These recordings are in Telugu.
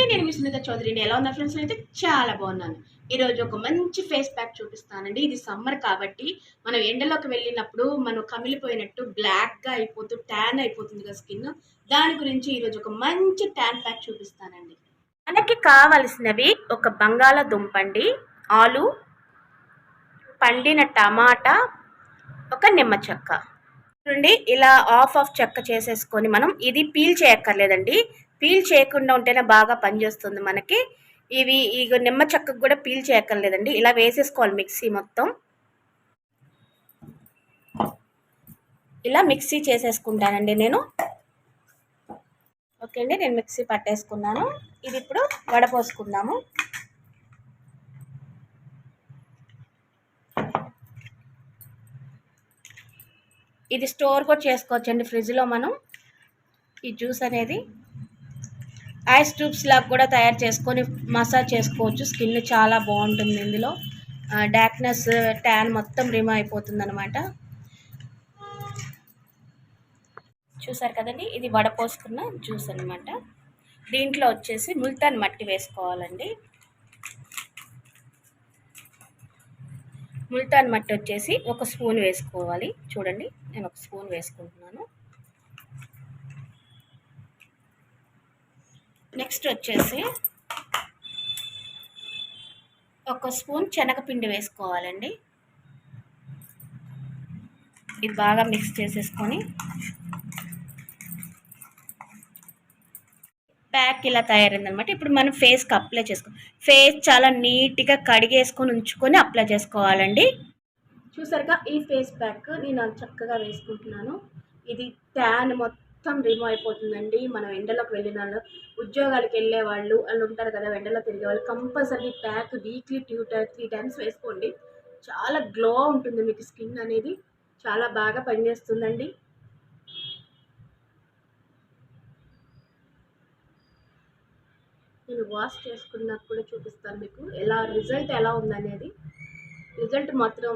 నేను మీ సునీత చౌదరిని. ఎలా ఉన్నారు ఫ్రెండ్స్? అయితే చాలా బాగున్నాను. ఈరోజు ఒక మంచి ఫేస్ ప్యాక్ చూపిస్తానండి. ఇది సమ్మర్ కాబట్టి మనం ఎండలోకి వెళ్ళినప్పుడు మనం కమిలిపోయినట్టు బ్లాక్గా అయిపోతూ ట్యాన్ అయిపోతుంది కదా స్కిన్. దాని గురించి ఈరోజు ఒక మంచి ట్యాన్ ప్యాక్ చూపిస్తానండి. మనకి కావలసినవి ఒక బంగాళదుంప అండి, ఆలు, పండిన టమాటా, ఒక నిమ్మ చెక్క. చూడండి, ఇలా ఆఫ్ చెక్క చేసేసుకొని మనం ఇది పీల్ చేయక్కర్లేదండి. పీల్ చేయకుండా ఉంటేనే బాగా పనిచేస్తుంది మనకి. ఇవి ఇక నిమ్మ చెక్కకు కూడా పీల్ చేయక్కర్లేదండి. ఇలా వేసేసుకోవాలి మిక్సీ మొత్తం. ఇలా మిక్సీ చేసేసుకుంటానండి నేను. ఓకే అండి, నేను మిక్సీ పట్టేసుకున్నాను. ఇది ఇప్పుడు వడపోసుకుందాము. ఇది స్టోర్ కూడా చేసుకోవచ్చండి ఫ్రిడ్జ్లో. మనం ఈ జ్యూస్ అనేది ఐస్ ట్యూబ్స్ లాగా కూడా తయారు చేసుకొని మసాజ్ చేసుకోవచ్చు. స్కిన్ చాలా బాగుంటుంది. ఇందులో డార్క్నెస్, ట్యాన్ మొత్తం రిమూవ్ అయిపోతుంది అనమాట. చూసారు కదండి, ఇది వడపోసుకున్న జ్యూస్ అనమాట. దీంట్లో వచ్చేసి ముల్తాన్ మట్టి వేసుకోవాలండి. ముల్తాన్ మట్టి వచ్చేసి ఒక స్పూన్ వేసుకోవాలి. చూడండి, నేను ఒక స్పూన్ వేసుకుంటున్నాను. నెక్స్ట్ వచ్చేసి ఒక స్పూన్ శనగపిండి వేసుకోవాలండి. ఇది బాగా మిక్స్ చేసేసుకొని ప్యాక్ ఇలా తయారైందనమాట. ఇప్పుడు మనం ఫేస్కి అప్లై చేసుకోవాలి. ఫేస్ చాలా నీట్గా కడిగేసుకొని ఉంచుకొని అప్లై చేసుకోవాలండి. చూసారుగా, ఈ ఫేస్ ప్యాక్ నేను చక్కగా వేసుకుంటున్నాను. ఇది ట్యాన్ మొత్తం రిమూవ్ అయిపోతుందండి. మనం ఎండలోకి వెళ్ళిన వాళ్ళు, ఉద్యోగాలకు వెళ్ళే వాళ్ళు ఉంటారు కదా, ఎండలో తిరిగే వాళ్ళు కంపల్సరీ ప్యాక్ వీక్లీ 2-3 టైమ్స్ వేసుకోండి. చాలా గ్లో ఉంటుంది మీకు స్కిన్ అనేది. చాలా బాగా పనిచేస్తుందండి. నేను వాష్ చేసుకున్నాక కూడా చూపిస్తాను మీకు రిజల్ట్ ఎలా ఉందనేది. రిజల్ట్ మాత్రం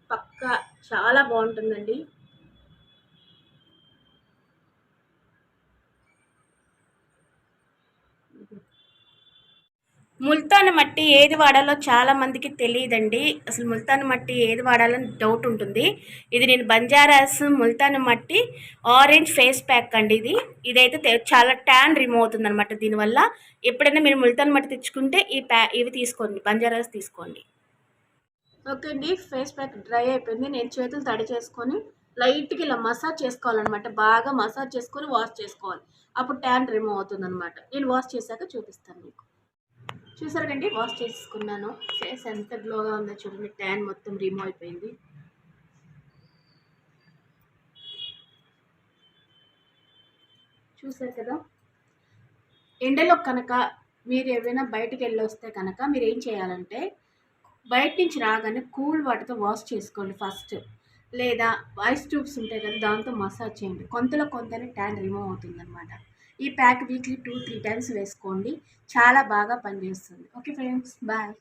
పక్కా చాలా బాగుంటుందండి. ముల్తాన్ మట్టి ఏది వాడాలో చాలా మందికి తెలియదండి. అసలు ముల్తాన్ మట్టి ఏది వాడాలని డౌట్ ఉంటుంది. ఇది నేను బంజారాస్ ముల్తాన్ మట్టి ఆరెంజ్ ఫేస్ ప్యాక్ అండి. ఇదైతే చాలా ట్యాన్ రిమూవ్ అవుతుంది అనమాట దీనివల్ల. ఎప్పుడైనా మీరు ముల్తాన్ మట్టి తెచ్చుకుంటే ఇవి తీసుకోండి, బంజారాస్ తీసుకోండి. ఓకే అండి, ఫేస్ ప్యాక్ డ్రై అయిపోయింది. నేను చేతులు తడి చేసుకొని లైట్గా ఇలా మసాజ్ చేసుకోవాలన్నమాట. బాగా మసాజ్ చేసుకొని వాష్ చేసుకోవాలి. అప్పుడు ట్యాన్ రిమూవ్ అవుతుంది అనమాట. నేను వాష్ చేశాక చూపిస్తాను మీకు. చూసారు కండి, వాష్ చేసుకున్నాను. ఫేస్ ఎంత గ్లోగా ఉందో చూడండి. ట్యాన్ మొత్తం రిమూవ్ అయిపోయింది. చూసారు కదా. ఎండలో కనుక మీరు ఏమైనా బయటికి వెళ్ళి వస్తే కనుక మీరు ఏం చేయాలంటే, బయట నుంచి రాగానే కూల్ వాటర్తో వాష్ చేసుకోండి ఫస్ట్. లేదా ఐస్ ట్యూబ్స్ ఉంటాయి కదా, దాంతో మసాజ్ చేయండి. కొంతనే ట్యాన్ రిమూవ్ అవుతుంది అనమాట. ఈ ప్యాక్ వీక్లీ 2-3 టైమ్స్ వేసుకోండి. చాలా బాగా పనిచేస్తుంది. Okay friends, bye.